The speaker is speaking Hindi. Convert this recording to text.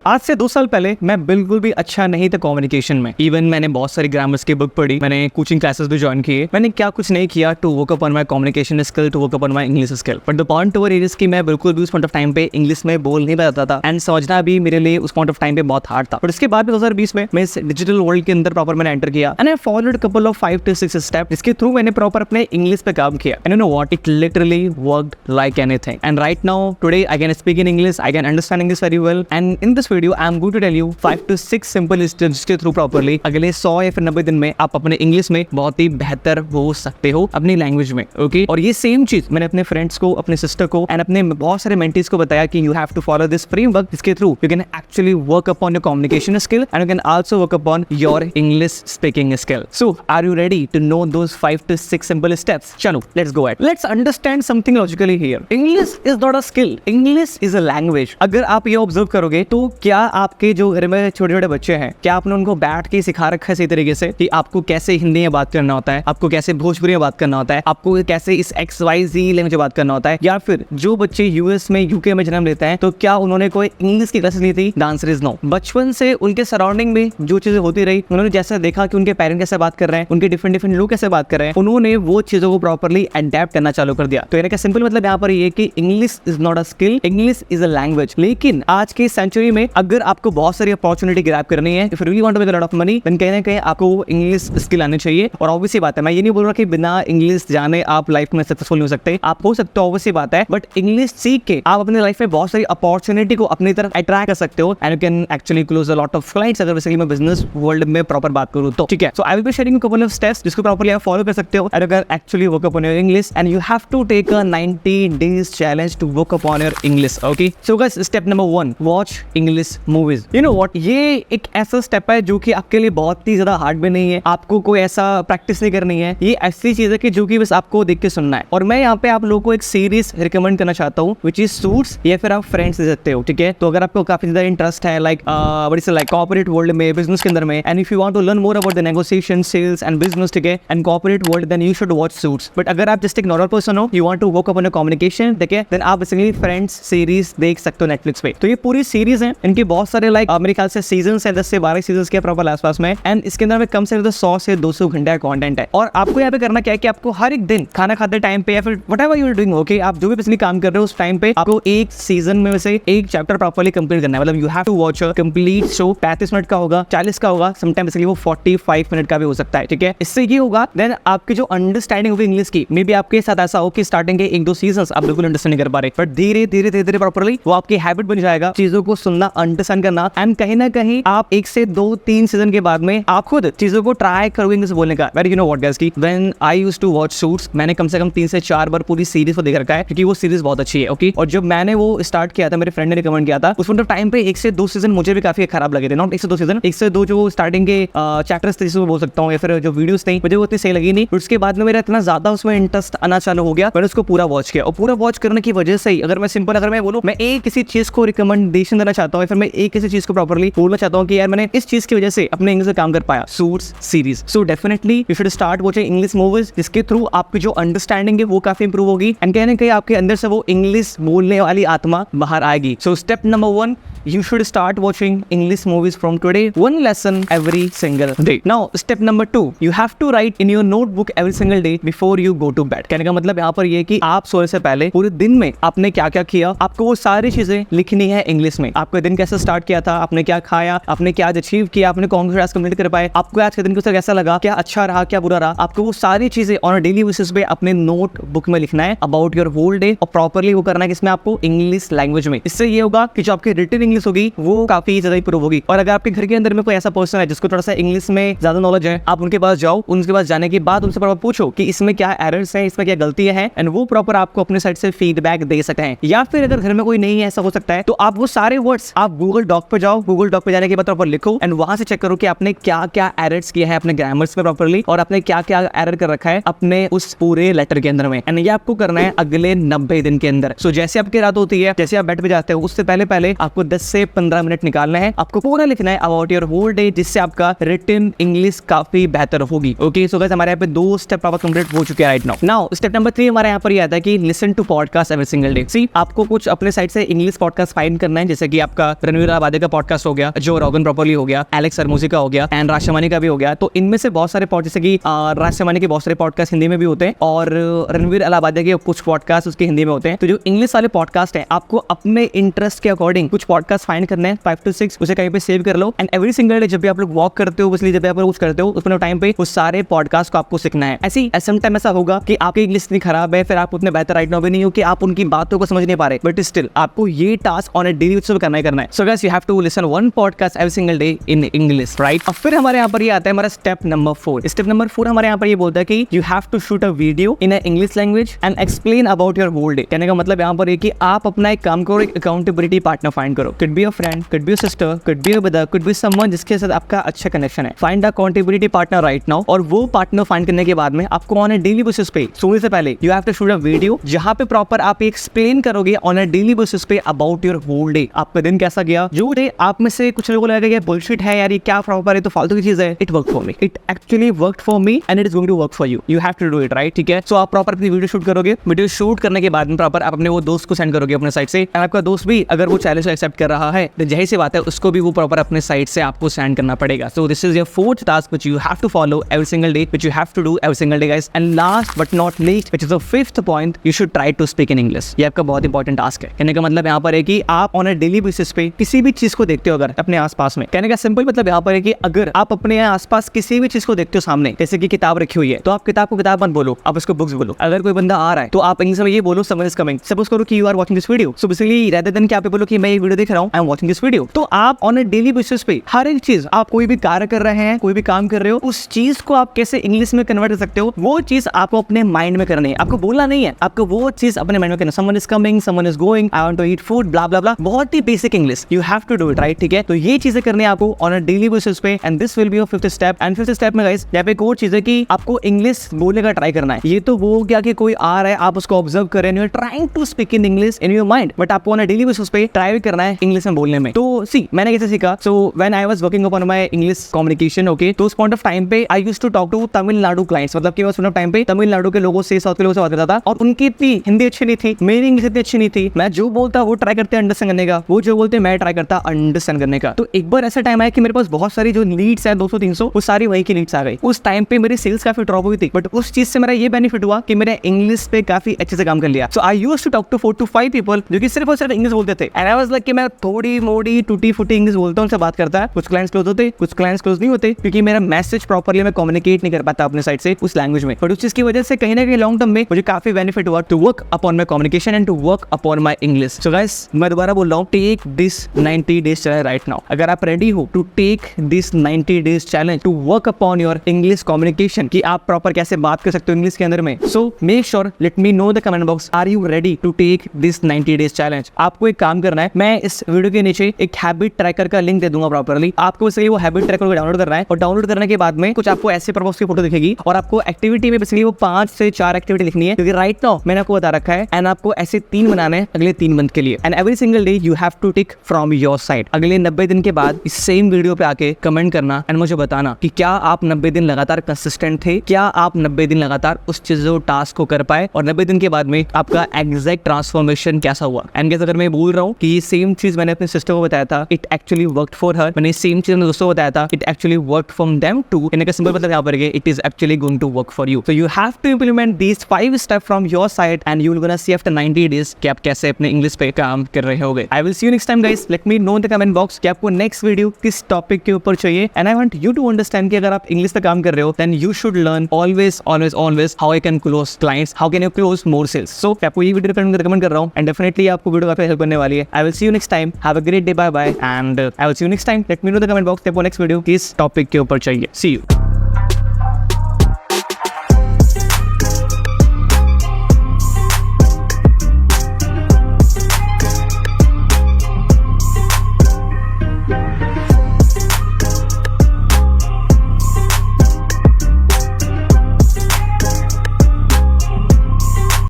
आज से 2 साल पहले मैं बिल्कुल भी अच्छा नहीं था कम्युनिकेशन में। इवन मैंने बहुत सारी ग्रामर्स की बुक पढ़ी, मैंने कोचिंग क्लासेस भी ज्वाइन किए, मैंने क्या कुछ नहीं किया to work up on my communication skill, to work up on my English skill. But the point over is कि मैं बिल्कुल भी उस पॉइंट ऑफ टाइम पे इंग्लिश में बोल नहीं पाता था एंड समझना भी मेरे लिए उस पॉइंट ऑफ टाइम पे बहुत हार्ड था। बट उसके बाद 2020 में मैं इस डिजिटल वर्ल्ड के अंदर प्रॉपर मैंने एंटर किया and I followed couple of 5 to 6 step, जिसके थ्रू मैंने प्रॉपर अपने इंग्लिश पे काम किया and you know what, it literally worked like anything. And right now today I can speak in English, I can understand English very well and in this video I am going to tell you 5 to 6 simple steps के थ्रू प्रॉपर्ली अगले 100 या फिर 90 दिन में आप अपने इंग्लिश में बहुत ही बेहतर हो सकते हो अपनी लैंग्वेज में। ओके, और ये सेम चीज मैंने अपने फ्रेंड्स को, अपने सिस्टर को एंड अपने बहुत सारे मेंटीज को बताया कि you have to follow this framework, जिसके through you can actually work upon your communication skill and you can also work upon your English speaking skill. So are you ready to know those 5 to 6 simple steps? चलो let's go at, let's understand something logically here. English is not a skill, English is a language. अगर आप ये ऑब्जर्व करोगे तो क्या आपके जो घर में छोटे छोटे बच्चे हैं, क्या आपने उनको बैठ के सिखा रखा है सही तरीके से कि आपको कैसे हिंदी में बात करना होता है, आपको कैसे भोजपुरी में बात करना होता है, आपको कैसे इस XYZ लैंग्वेज में बात करना होता है? या फिर जो बच्चे यूएस में, यूके में जन्म लेते हैं, तो क्या उन्होंने कोई इंग्लिश की क्लासेस ली थी? The answer is no. बचपन से उनके सराउंडिंग में जो चीजें होती रही, उन्होंने जैसे देखा कि उनके पेरेंट कैसे बात कर रहे हैं, उनके डिफरेंट लोग कैसे बात कर रहे हैं, उन्होंने वो चीजों को प्रॉपर्ली अडेप्ट करना चालू कर दिया। तो इनका सिंपल मतलब यहाँ पर ये कि English is not a skill, English is a language. लेकिन आज के सेंचुरी में अगर आपको बहुत सारी अपॉर्चुनिटी ग्रैब करनी है, if you really want to make a lot of money, then कहीं ना कहीं आपको इंग्लिश स्किल आनी चाहिए। और ऑब्वियसली बात है, मैं ये नहीं बोल रहा कि बिना इंग्लिश जाने आप लाइफ में सक्सेसफुल नहीं हो सकते, आप हो सकते हो, ऑब्वियसली बात है। बट इंग्लिश सीख के आप अपनी लाइफ में बहुत सारी अपॉर्चुनिटी को अपनी तरफ अट्रैक्ट कर सकते हो and you can actually close a lot of clients. अगर बेसिकली मैं बिजनेस वर्ल्ड में प्रॉपर बात करूं तो ठीक है। So I will be sharing a couple of steps जिसको प्रॉपर्ली आप फॉलो कर सकते हो and you can actually work up on your English and you have to take a 90 days challenge to work up on your English. Okay, so guys, step number 1, watch English movies. You know what, ये एक ऐसा स्टेप है जो कि आपके लिए बहुत ही ज्यादा हार्ड भी नहीं है, आपको कोई ऐसा प्रैक्टिस नहीं करनी है। ये ऐसी चीज है कि जो कि बस आपको देख के सुनना है। और मैं यहाँ पे आप लोगों को एक सीरीज रिकमेंड करना चाहता हूँ विच इज सूट्स, या फिर आप फ्रेंड्स दे सकते हो। ठीक है, तो अगर आपको काफी ज्यादा इंटरेस्ट है लाइक कॉर्पोरेट वर्ल्ड में, बिजनेस के अंदर में, and if you want to learn more about the negotiation, sales and business, ठीक है, and corporate world, then you should watch Suits. But अगर आप जस्ट एक नॉर्मल पर्सन हो, you want to work upon your communication, ठीक है, देन आप बेसिकली फ्रेंड्स सीरीज देख सकते हो नेटफ्लिक्स पे। तो ये पूरी सीरीज है, इनकी बहुत सारे मेरे ख्याल से सीजन है, 10 से 12 सीजन के प्रॉपर आसपास में, एंड इसके अंदर में कम से कम 100 से 200 घंटे का कंटेंट है। और आपको यहाँ पे करना क्या है कि आपको हर एक दिन खाना खाते टाइम पे या फिर whatever you are doing, okay, आप जो भी पिछले काम कर रहे हो उस टाइम पे आपको एक सीजन में से एक चैप्टर प्रॉपर्ली कंप्लीट करना है। मतलब you have to watch a complete show. 35 minute का होगा, 40 का होगा, समटाइम बेसिकली वो 45 मिनट का भी हो सकता है। ठीक है, इससे ये होगा देन आपकी जो अंडरस्टैंडिंग होगी इंग्लिश की, मे बी आपके साथ ऐसा हो कि स्टार्टिंग के 1-2 सीजन आप बिल्कुल अंडरस्टैंड नहीं कर पा रहे, बट धीरे धीरे प्रॉपर्ली वो आपकी हैबिट बन जाएगा चीजों को सुनना, अंडरस्टैंड करना, एंड कहीं ना कहीं आप 1 से 2-3 सीजन के बाद में आप खुद चीजों को ट्राई करोगे इंग्लिश बोलने का। Very, you know what guys, की when I used to watch Suits, मैंने कम से कम 3 से 4 बार पूरी सीरीज को देख रखा है क्योंकि वो सीरीज बहुत अच्छी है। ओके, और जब मैंने वो स्टार्ट किया था, मेरे फ्रेंड ने रिकमेंड किया था, उस पॉइंट ऑफ टाइम पे 1 से 2 सीजन मुझे भी काफी खराब लगे थे। नॉट 1 से 2 सीजन, 1 से 2 जो स्टार्टिंग के चैप्टर्स थे जिसको बोल सकता हूँ, या फिर जो वीडियोस थे मुझे वो उतनी सही लगी नहीं। उसके बाद में मेरा इतना ज्यादा उसमें इंटरेस्ट आना चालू हो गया, मैंने उसको पूरा वॉच किया। और पूरा वॉच करने की वजह से ही अगर मैं बोलूँ, मैं एक किसी चीज को रिकमेंडेशन देना चाहता हूँ, या फिर मैं एक किसी चीज को प्रॉपर्ली बोलना चाहता हूँ कि यार मैंने इस चीज की वजह से अपने इंग्लिश से काम कर पाया, suits series. So definitely you should start watching English movies, जिसके थ्रू आपकी जो अंडरस्टैंडिंग है वो काफी इंप्रूव होगी एंड कहीं ना कहीं आपके अंदर से वो इंग्लिश बोलने वाली आत्मा बाहर आएगी। So step number 1, you should start watching English movies from today, one lesson every single day. Now step number 2, you have to write in your notebook every single day before you go to bed. कहने का मतलब यहाँ पर ये कि आप सोने से पहले पूरे दिन में आपने क्या क्या किया, आपको वो सारी चीजें लिखनी है इंग्लिश में। आपका दिन कैसे स्टार्ट किया था, आपने क्या खाया, आपने क्या आज अचीव किया, आपने कौन सा टास्क कंप्लीट कर पाए, आपको आज के दिन को कैसा लगा, क्या अच्छा रहा, क्या बुरा रहा, आपको वो सारी चीजें ऑन अ डेली बेसिस पे अपने नोटबुक में लिखना है अबाउट योर होल डे, और प्रॉपर्ली वो करना है किसमें, आपको इंग्लिश लैंग्वेज में। इससे ये होगा कि जो आपकी रिटन इंग्लिश होगी वो काफी ज्यादा इंप्रूव होगी। और अगर आपके घर के अंदर में कोई ऐसा पर्सन है जिसको थोड़ा सा इंग्लिश में ज्यादा नॉलेज है, आप उनके पास जाओ, उनके पास जाने के बाद उनसे प्रॉपर पूछो कि इसमें क्या एरर्स हैं, इसमें क्या गलतियां हैं, एंड वो प्रॉपर आपको अपने साइड से फीडबैक दे सकते हैं। या फिर अगर घर में कोई नहीं है, ऐसा हो सकता है, तो आप वो सारे वर्ड्स आप गूगल डॉक पे जाओ, गूगल डॉक पे जाने के बाद प्रॉपर लिखो एंड वहां से चेक करो कि आपने क्या क्या एरर्स किया है अपने ग्रामर्स में प्रॉपर्ली, और आपने क्या क्या एरर कर रखा है अपने उस पूरे लेटर के अंदर में। एंड ये आपको करना है अगले 90 दिन के अंदर। सो जैसे आपकी रात होती है, जैसे आप बेड पे जाते हो, उससे पहले आपको 10 10 से 15 मिनट निकालना है, आपको पूरा लिखना है अबाउट योर होल डे, जिससे आपका रिटन इंग्लिश काफी बेहतर होगी। ओके, सो गाइस हमारे यहाँ पे 2 स्टेप प्रॉपर कंप्लीट हो चुके हैं right now. Now step number 3 हमारे यहाँ पर ये आता है कि listen to podcast every single day. See, आपको कुछ अपने साइड से इंग्लिश पॉडकास्ट फाइंड करना है, जैसे कि आपका रणवीर अलाहाबादी का पॉडकास्ट हो गया, जो रोगन प्रॉपर्ली हो गया, एलेक्स हरमोजी का हो गया, एंड राज शमानी का भी हो गया। तो इनमें से बहुत सारे जैसे कि राज शमानी के बहुत सारे पॉडकास्ट हिंदी में भी होते हैं और रणवीर अलाहाबादी के कुछ पॉडकास्ट उसके हिंदी में होते हैं। तो जो इंग्लिश वाले पॉडकास्ट है, आपको अपने इंटरेस्ट के अकॉर्डिंग कुछ पॉडकास्ट फाइंड करने हैं, 5 to 6, उसे कहीं पे सेव कर लो। एंड एवरी सिंगल डे जब भी आप लोग वॉक करते हो, इसलिए जब भी आप कुछ करते हो, उसमें टाइम पे उस सारे पॉडकास्ट को आपको सीखना है। ऐसी टाइम ऐसा होगा कि आपकी इंग्लिश इतनी खराब है, फिर आप उतने बेहतर राइट नाउ भी नहीं हो कि आप उनकी बातों को समझ नहीं पा रहे, बट स्टिल आपको ये task on a daily basis पे करना है। So guys you have to listen 1 podcast every single day in English, right. अब फिर हमारे यहाँ पर ये आता है हमारा स्टेप नंबर 4। स्टेप नंबर 4 हमारे यहाँ पर ये बोलता है कि you have to shoot a video in English language and explain about your whole day. कहने का मतलब यहाँ पर ये कि आप अपना एक काम करो, एक अकाउंटेबिलिटी पार्टनर फाइंड करो। Could be a friend, could be a sister, could be a brother, could be someone जिसके साथ आपका अच्छा कनेक्शन है। Find accountability partner right now, और वो पार्टनर फाइंड करने के बाद में आपको ऑन अ डेली बेसिस पे, सोने से पहले you have to shoot a video जहां पे प्रॉपर आप एक्सप्लेन करोगे ऑन अ डेली बेसिस पे अबाउट योर होल डे। आपका दिन कैसा गया, जो डे आप में से कुछ लोगों को लगेगा ये बुलशिट है यार, ये क्या प्रॉपर है, तो फालतू की चीज है। It work for me, it actually work for me and it is going to work for you. You have to do it, right. ठीक है, सो आप प्रॉपर अपनी वीडियो शूट करोगे। वीडियो शूट करने के बाद में प्रॉपर आप अपने वो दोस्त को सेंड करोगे अपने साइड से। आपका दोस्त भी अगर वो चैलेंज एक्सेप्ट कर रहा है तो जाहिर सी बात है उसको भी वो प्रॉपर अपने साइड से आपको सेंड करना पड़ेगा। So this is your 4th task which you have to follow every single day, which you have to do every single day guys. And last but not least, which is the 5th point, you should try to speak in English. ये आपका बहुत इंपॉर्टेंट टास्क है। कहने का मतलब यहाँ पर है कि आप ऑन अ डेली बेसिस पे किसी भी चीज को देखते हो अगर अपने आसपास में, कहने का सिंपल मतलब यहाँ पर है कि अगर आप अपने आसपास किसी भी चीज को देखते हो सामने, जैसे कि किताब रखी हुई है, तो आप किताब को किताब मत बोलो, आप उसको बुक्स बोलो। अगर कोई बंदा आ रहा है तो आप इंग्लिश में ये बोलो समवन इज कमिंग। सपोज करो कि you are watching this video, so basically rather than कि आप बोलो कि मैं ये वीडियो देख रहा हूं, I am watching this video. तो आप ऑन अ डेली बेसिस पे हर एक चीज, आप कोई भी कार्य कर रहे हैं, कोई भी काम कर रहे हो, उस चीज को आप कैसे इंग्लिश में कन्वर्ट कर सकते हो, वो चीज आपको अपने माइंड में करनी है। आपको बोलना नहीं है, आपको वो चीज अपने माइंड में करना। Someone is coming, someone is going, I want to eat food, blah blah blah, बहुत ही basic English. You have to do it, right. ठीक है, तो ये चीजें करनी है आपको ऑन अ डेली बेसिस पे, and this will be your 5th step. And 5th step में गाइस यहाँ पे एक और चीज है कि आपको इंग्लिश बोलने का ट्राई करना है। ये तो वो क्या कि कोई आ रहा है, आप उसको ऑब्जर्व कर रहे हैं, you are trying to speak in English in your mind, but आपको ऑन अ डेली बेसिस पे ट्राई भी करना है इंग्लिश में बोलने में। तो सी, मैंने कैसे सीखा, so when I was working upon my English communication, okay, तो उस पॉइंट ऑफ टाइम पे I used to talk to Tamil Nadu clients, मतलब कि मैं उस टाइम पे तमिलनाडु के लोगों से, साउथ के लोगों से बात करता था, और उनकी इतनी हिंदी अच्छी नहीं थी, मेरी इंग्लिश इतनी अच्छी नहीं थी। मैं जो बोलता वो ट्राई करते अंडरस्टैंड करने का, वो जो बोलते मैं ट्राई करता अंडरस्टैंड करने का। तो एक बार ऐसा टाइम आया कि मेरे पास बहुत सारी जो लीड्स है 200-300, वो सारी वही की लीड्स आ गई। उस टाइम पे मेरी सेल्स काफी ड्रॉप हुई थी, बट उस चीज से मेरा ये बेनिफिट हुआ कि मैंने इंग्लिश पे काफी अच्छे से काम कर लिया। So I used to talk to 4 to 5 people जो कि सिर्फ और सिर्फ इंग्लिश बोलते थे, एंड आई वाज लाइक कि मैं थोड़ी मोड़ी टूटी फूटी इंग्लिश बोलता हूं, उनसे बात करता है। कुछ क्लाइंट्स क्लोज होते, कुछ क्लाइंट्स क्लोज नहीं होते, क्योंकि मेरा मैसेज प्रॉपर्ली मैं कम्युनिकेट नहीं कर पाता अपने साइड से उस लैंग्वेज में। बट उस चीज की वजह से कहीं ना कहीं लॉन्ग टर्म में मुझे काफी बेनिफिट हुआ to work upon my communication and to work upon my English. So guys मैं दोबारा बोल रहा हूं, take this 90 days challenge right now. अगर आप रेडी हो to take this 90 days challenge to work upon your English communication, कि आप प्रॉपर कैसे बात कर सकते हो इंग्लिश के अंदर में, so make sure let me know the comment box, are you ready to take this 90 days challenge. आपको एक काम करना है, मैं इस वीडियो के नीचे एक हैबिट ट्रैकर का लिंक दे दूंगा प्रॉपर्ली, आपको इसलिए वो हैबिट ट्रैकर को डाउनलोड करना है, और डाउनलोड करने के बाद में कुछ आपको ऐसे पर्पस की फोटो दिखेगी, और आपको एक्टिविटी में बेसिकली वो 5 से 4 एक्टिविटी लिखनी है, क्योंकि राइट नाउ मैंने आपको बता रखा है, एंड आपको ऐसे 3 बनाने हैं अगले 3 मंथ के लिए, and every single day you have to tick from your side. अगले 90 दिन के बाद इस सेम वीडियो पे आके कमेंट करना एंड मुझे बताना कि क्या आप 90 दिन लगातार कंसिस्टेंट थे, क्या आप 90 दिन लगातार उस चीजों टास्क को कर पाए, और 90 दिन के बाद में आपका एग्जैक्ट ट्रांसफॉर्मेशन कैसा हुआ। एंड अगर मैं बोल रहा हूँ कि ये सेम चीज मैंने अपने सिस्टर को बताया था, it actually worked for her, मैंने सेम चीज अपने दोस्तों को बताया था, it actually worked from them too. इनका सिंपल मतलब यहाँ पर it is actually going to work for you. So you have to implement these 5 step from your side, and you will gonna see after 90 days कि आप कैसे अपने इंग्लिश पे काम कर रहे होगे। I will see you next time guys, let me know in the comment box कि आपको नेक्स्ट वीडियो किस टॉपिक के ऊपर चाहिए, and I want you to understand कि अगर आप इंग्लिश पे काम कर रहे हो then you should learn always always always how I can close clients, how can you close more sales. So आपको ये वीडियो रिकमेंड कर रहा हूँ, एंड डेफिनेटली आपको वीडियो काफी हेल्प करने वाली है। I will see you next time, have a great day, bye bye, and I will see you next time, let me know the comment box आपको नेक्स्ट वीडियो किस टॉपिक के ऊपर चाहिए। सी यू।